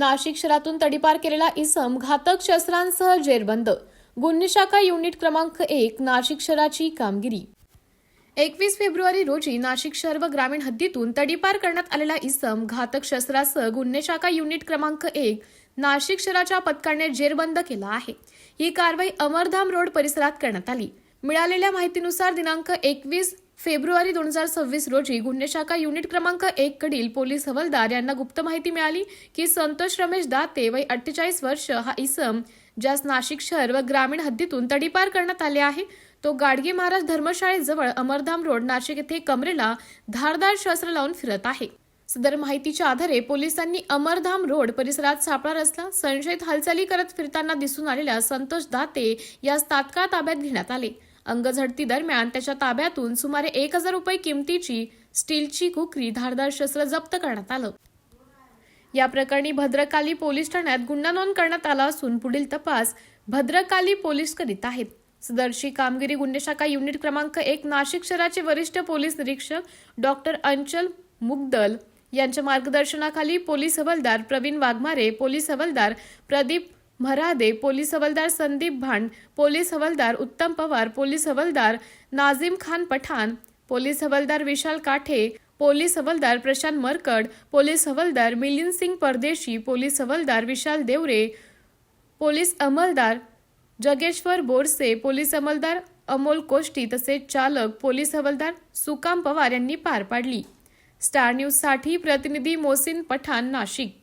नाशिक शहरातून तडीपार केलेला इसम घातक शस्त्रांसह जेरबंद. गुन्हे शाखा युनिट क्रमांक 1 नाशिक शहराची कामगिरी. 21 फेब्रुवारी रोजी नाशिक शहर व ग्रामीण हद्दीतून तडीपार करण्यात आलेला इसम घातक शस्त्रासह गुन्हे शाखा युनिट क्रमांक 1 नाशिक शहराच्या पथकाने जेरबंद केला आहे. ही कारवाई अमरधाम रोड परिसरात करण्यात आली. मिळालेल्या माहितीनुसार दिनांक 21 फेब्रुवारी 2026 रोजी गुन्हे शाखा युनिट क्रमांक 1 कडील पोलीस हवालदार यांना गुप्त माहिती मिळाली की संतोष रमेश दाते वय 48 वर्ष हा इसम ज्यास नाशिक शहर व ग्रामीण हद्दीतून तडीपार करण्यात आले आहे तो गाडगे महाराज धर्मशाळेजवळ अमरधाम रोड नाशिक येथे कमरेला धारदार शस्त्र लावून फिरत आहे. सदर माहितीच्या आधारे पोलिसांनी अमरधाम रोड परिसरात सापळा रचला. संशयित हालचाली करत फिरताना दिसून आलेल्या संतोष दाते यास तात्काळ ताब्यात घेण्यात आले. अंगझडती दरम्यान त्याच्या ताब्यातून सुमारे 1000 रुपये किमतीची स्टीलची कुकरी धारदार शस्त्र जप्त करण्यात आलं. या प्रकरणी भद्रकाली पोलीस ठाण्यात गुन्हा नोंद करण्यात आला असून पुढील तपास भद्रकाली पोलीस करीत आहेत. सदरची कामगिरी गुन्हे शाखा युनिट क्रमांक 1 नाशिक शहराचे वरिष्ठ पोलीस निरीक्षक डॉक्टर अंचल मुगदल यांच्या मार्गदर्शनाखाली पोलीस हवालदार प्रवीण वाघमारे, पोलीस हवालदार प्रदीप म्हरादे, पोलीस हवालदार संदीप भांड, पोलीस हवालदार उत्तम पवार, पोलीस हवालदार नाझीम खान पठाण, पोलीस हवालदार विशाल काठे, पोलीस हवालदार प्रशांत मरकड, पोलीस हवालदार मिलिंद सिंग परदेशी, पोलीस हवालदार विशाल देवरे, पोलीस अंमलदार जगेश्वर बोरसे, पोलीस अंमलदार अमोल कोष्टी तसेच चालक पोलीस हवालदार सुकाम पवार यांनी पार पाडली. स्टार न्यूज साठी प्रतिनिधी मोहसिन पठाण, नाशिक.